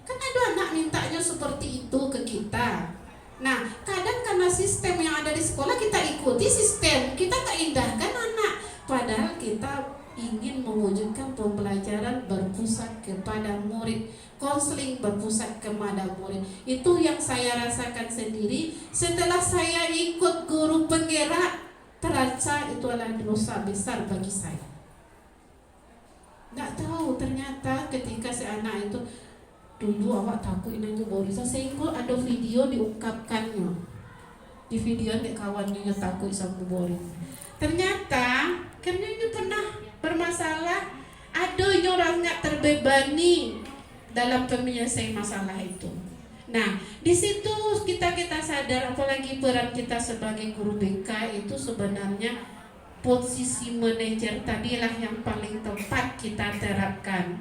Kan ada anak mintanya seperti itu ke kita. Nah, kadang karena sistem yang ada di sekolah kita ikuti sistem, kita tak indahkan anak. Padahal kita ingin mewujudkan pembelajaran berpusat kepada murid, konseling berpusat kepada murid. Itu yang saya rasakan sendiri setelah saya ikut guru penggerak, terasa itu adalah dosa besar bagi saya. Nggak tahu ternyata ketika si anak itu, dulu awak takut ini Borisa, sehingga ada video diungkapkannya. Di video ini kawannya takut sama Boris. Ternyata karena ini pernah bermasalah, ada orang nggak terbebani dalam penyelesaian masalah itu. Nah, di situ kita sadar, apalagi peran kita sebagai guru BK itu sebenarnya posisi manajer tadilah yang paling tepat kita terapkan.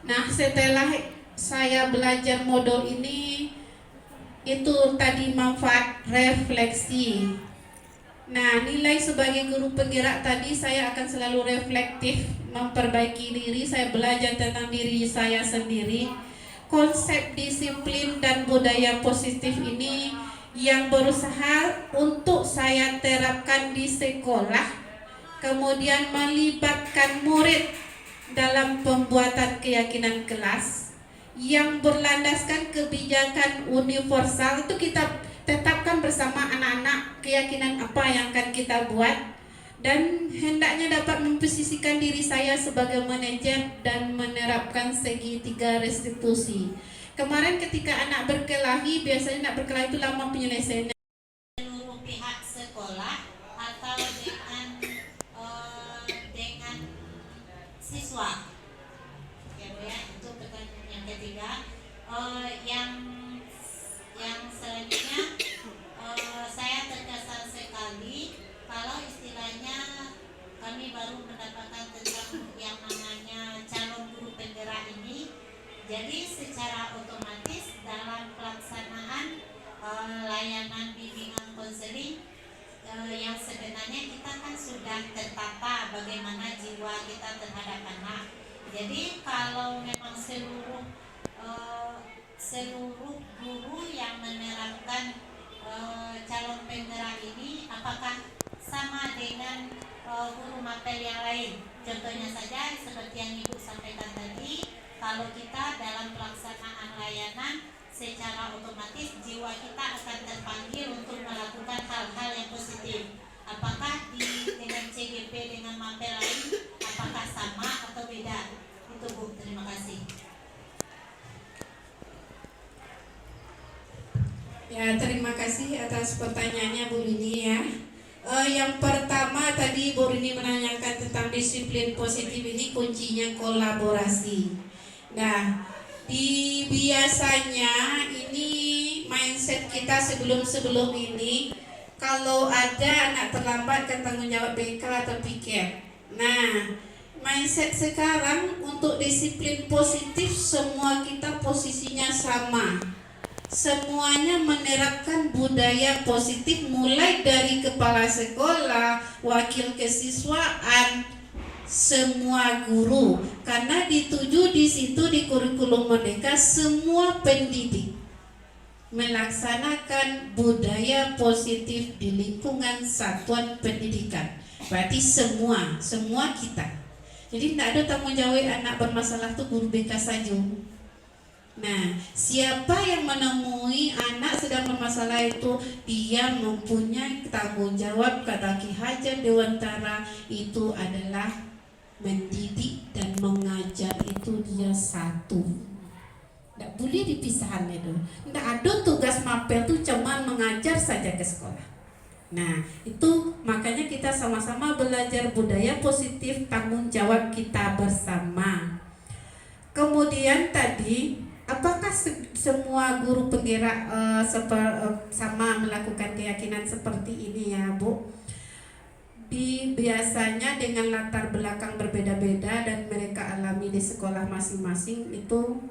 Nah, setelah saya belajar modul ini, itu tadi manfaat refleksi. Nah, nilai sebagai guru penggerak tadi saya akan selalu reflektif, memperbaiki diri, saya belajar tentang diri saya sendiri. Konsep disiplin dan budaya positif ini yang berusaha untuk saya terapkan di sekolah, kemudian melibatkan murid dalam pembuatan keyakinan kelas yang berlandaskan kebijakan universal. Itu kita tetapkan bersama anak-anak keyakinan apa yang akan kita buat, dan hendaknya dapat memposisikan diri saya sebagai manajer dan menerapkan segitiga restitusi. Kemarin ketika anak berkelahi, biasanya anak berkelahi itu lama penyelesaiannya. Seluruh pihak sekolah atau dengan siswa. Ya Bu ya, itu pertanyaan yang ketiga. Yang selanjutnya saya terkesan sekali kalau istilahnya kami baru mendapatkan tentang yang namanya calon guru penggerak ini. Jadi secara otomatis dalam pelaksanaan layanan bimbingan konseling yang sebenarnya kita kan sudah tertata bagaimana jiwa kita terhadap anak. Jadi kalau memang seluruh guru yang menerapkan calon penggerak ini, apakah sama dengan guru mapel yang lain? Contohnya saja seperti yang Ibu sampaikan tadi, kalau kita dalam pelaksanaan layanan secara otomatis jiwa kita akan terpanggil untuk melakukan hal-hal yang positif. Apakah dengan CGP dengan mapel lain, apakah sama atau beda? Itu Bu, terima kasih. Ya, terima kasih atas pertanyaannya Bu Rini ya. Yang pertama tadi Bu Rini menanyakan tentang disiplin positif ini, kuncinya kolaborasi. Nah, biasanya ini mindset kita sebelum ini, kalau ada anak terlambat kan tanggung jawab BK atau piket. Nah, mindset sekarang untuk disiplin positif semua kita posisinya sama. Semuanya menerapkan budaya positif mulai dari kepala sekolah, wakil kesiswaan, semua guru, karena dituju di situ di kurikulum Merdeka semua pendidik melaksanakan budaya positif di lingkungan satuan pendidikan. Berarti semua kita. Jadi tidak ada tanggung jawab anak bermasalah itu guru BK saja. Nah, siapa yang menemui anak sedang bermasalah itu, dia mempunyai tanggung jawab. Kata Ki Hajar Dewantara, itu adalah mendidik dan mengajar, itu dia satu. Tidak boleh dipisahkan itu. Tidak ada tugas mapel itu cuma mengajar saja ke sekolah. Nah, itu makanya kita sama-sama belajar budaya positif, tanggung jawab kita bersama. Kemudian tadi, apakah semua guru penggerak sama melakukan keyakinan seperti ini ya, Bu? Biasanya dengan latar belakang berbeda-beda dan mereka alami di sekolah masing-masing itu,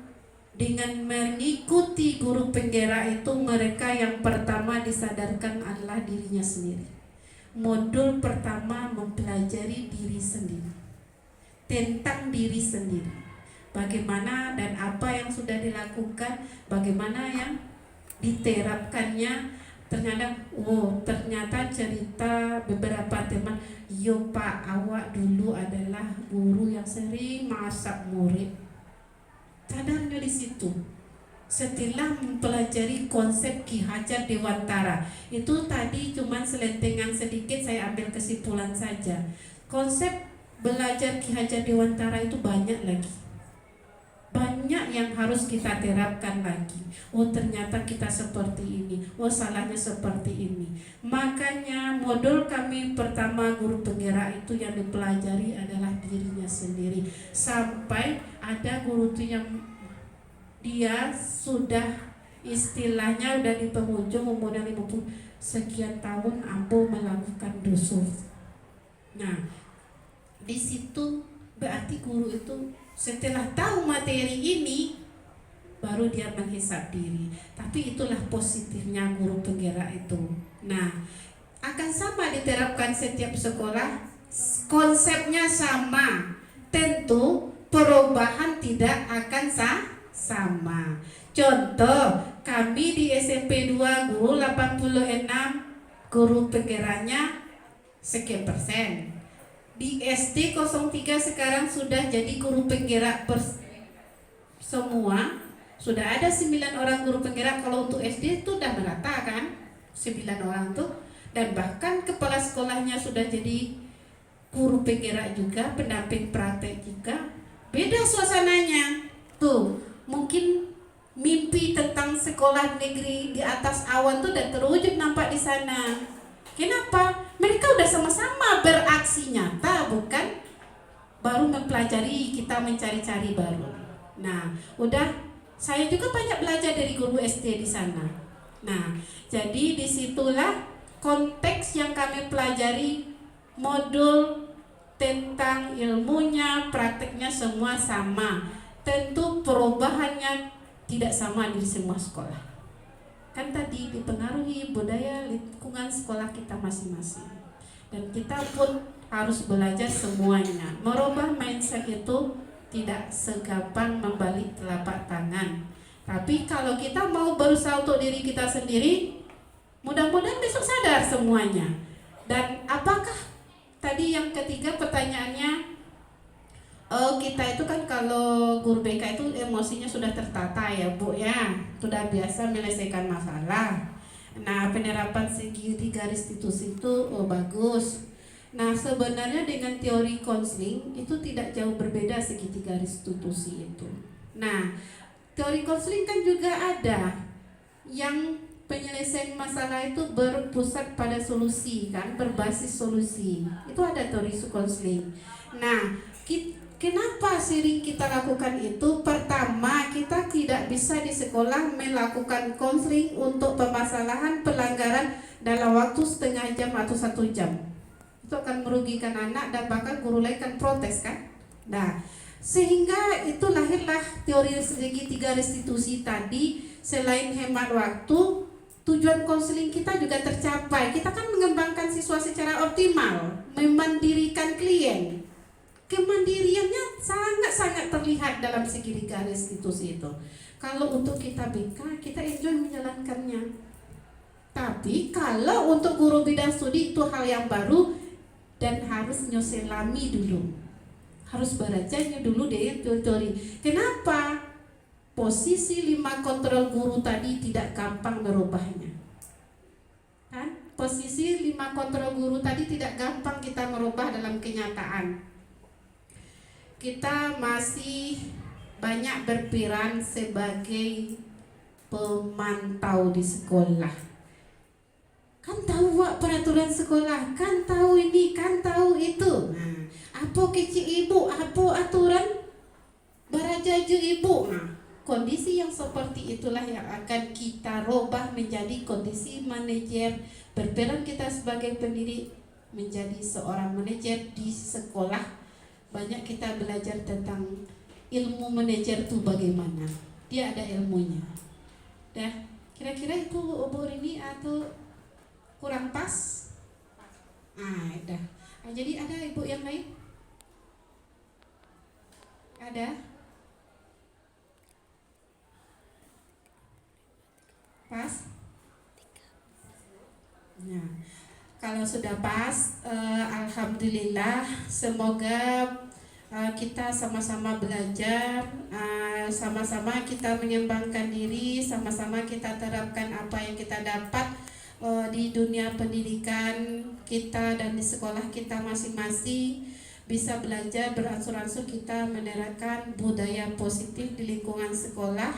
dengan mengikuti guru penggerak itu, mereka yang pertama disadarkan adalah dirinya sendiri. Modul pertama mempelajari diri sendiri, tentang diri sendiri, bagaimana dan apa yang sudah dilakukan, bagaimana yang diterapkannya. Ternyata cerita beberapa teman, yo Pak, awak dulu adalah guru yang sering masak murid. Sadarnya di situ. Setelah mempelajari konsep Ki Hajar Dewantara, itu tadi cuma selentingan sedikit saya ambil kesimpulan saja. Konsep belajar Ki Hajar Dewantara itu banyak lagi. Banyak yang harus kita terapkan lagi. Oh ternyata kita seperti ini. Oh salahnya seperti ini. Makanya modul kami pertama guru penggerak itu yang dipelajari adalah dirinya sendiri. Sampai ada guru itu yang dia sudah istilahnya udah di penghujung umurnya 50 sekian tahun ampuh melakukan dosa. Nah, di situ berarti guru itu setelah tahu materi ini baru dia menghisap diri. Tapi itulah positifnya guru penggerak itu. Nah, akan sama diterapkan setiap sekolah, konsepnya sama. Tentu perubahan tidak akan sama. Contoh, kami di SMP 2 guru 86, guru penggeraknya sekian persen. Di SD 03 sekarang sudah jadi guru penggerak semua. Sudah ada 9 orang guru penggerak. Kalau untuk SD itu udah merata kan, 9 orang tuh. Dan bahkan kepala sekolahnya sudah jadi guru penggerak juga, pendamping praktek juga. Beda suasananya. Tuh, mungkin mimpi tentang sekolah negeri di atas awan tuh udah terwujud nampak di sana. Kenapa? Mereka udah sama-sama beraksi nyata, bukan baru mempelajari, kita mencari-cari baru. Nah, saya juga banyak belajar dari guru SD di sana. Nah, jadi disitulah konteks yang kami pelajari, modul tentang ilmunya, prakteknya semua sama. Tentu perubahannya tidak sama di semua sekolah. Kan tadi dipengaruhi budaya lingkungan sekolah kita masing-masing. Dan kita pun harus belajar semuanya. Merubah mindset itu tidak segampang membalik telapak tangan. Tapi kalau kita mau berusaha untuk diri kita sendiri, mudah-mudahan besok sadar semuanya. Dan apakah tadi yang ketiga pertanyaannya, kita itu kan kalau guru BK itu emosinya sudah tertata ya Bu ya, sudah biasa menyelesaikan masalah. Nah, penerapan segitiga restitusi itu bagus. Nah, sebenarnya dengan teori konseling itu tidak jauh berbeda segitiga restitusi itu. Nah, teori konseling kan juga ada yang penyelesaian masalah itu berpusat pada solusi kan, berbasis solusi. Itu ada teori konseling. Nah, kenapa sering kita lakukan itu? Pertama, kita tidak bisa di sekolah melakukan konseling untuk permasalahan pelanggaran dalam waktu setengah jam atau 1 jam. Itu akan merugikan anak dan bahkan guru lain kan protes kan. Nah, sehingga itu lahirlah teori segitiga restitusi tadi. Selain hemat waktu, tujuan konseling kita juga tercapai. Kita kan mengembangkan siswa secara optimal, memandirikan klien. Kemandiriannya sangat-sangat terlihat dalam segitiga restitusi itu. Kalau untuk kita BK, kita enjoy menjalankannya. Tapi kalau untuk guru bidang studi itu hal yang baru dan harus nyoselami dulu. Harus belajarnya dulu deh teori. Kenapa? Posisi 5 kontrol guru tadi tidak gampang merubahnya. Kan? Posisi 5 kontrol guru tadi tidak gampang kita merubah dalam kenyataan. Kita masih banyak berperan sebagai pemantau di sekolah. kan tahu Wak peraturan sekolah, kan tahu ini, kan tahu itu. Nah, apa kecil ibu, apa aturan barajaju ibu. Nah, kondisi yang seperti itulah yang akan kita robah menjadi kondisi manajer. Berperan kita sebagai pendidik menjadi seorang manajer di sekolah. Banyak kita belajar tentang ilmu manajer itu bagaimana. Dia ada ilmunya. Dah, kira-kira itu Bu Rini atau kurang pas? Dah. Jadi ada ibu yang lain? Ada? Pas? Nah, kalau sudah pas, alhamdulillah. Semoga kita sama-sama belajar, sama-sama kita mengembangkan diri, sama-sama kita terapkan apa yang kita dapat di dunia pendidikan kita dan di sekolah kita masing-masing. Bisa belajar beransur-ansur kita menerapkan budaya positif di lingkungan sekolah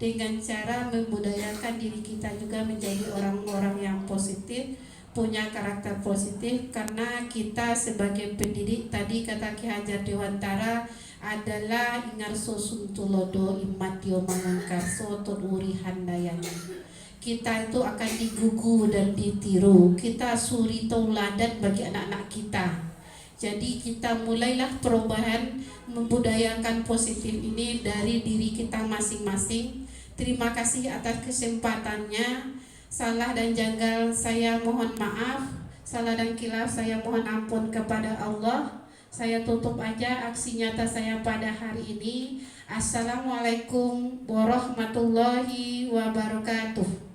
dengan cara membudayakan diri kita juga menjadi orang-orang yang positif, punya karakter positif, karena kita sebagai pendidik tadi kata Ki Hajar Dewantara adalah ingarso suntulodo imatio mangangkarso toduri handayani. Kita itu akan digugu dan ditiru, kita suri tauladan bagi anak-anak kita. Jadi kita mulailah perubahan membudayakan positif ini dari diri kita masing-masing. Terima kasih atas kesempatannya. Salah dan janggal saya mohon maaf, salah dan khilaf saya mohon ampun kepada Allah. Saya tutup aja aksi nyata saya pada hari ini. Assalamualaikum warahmatullahi wabarakatuh.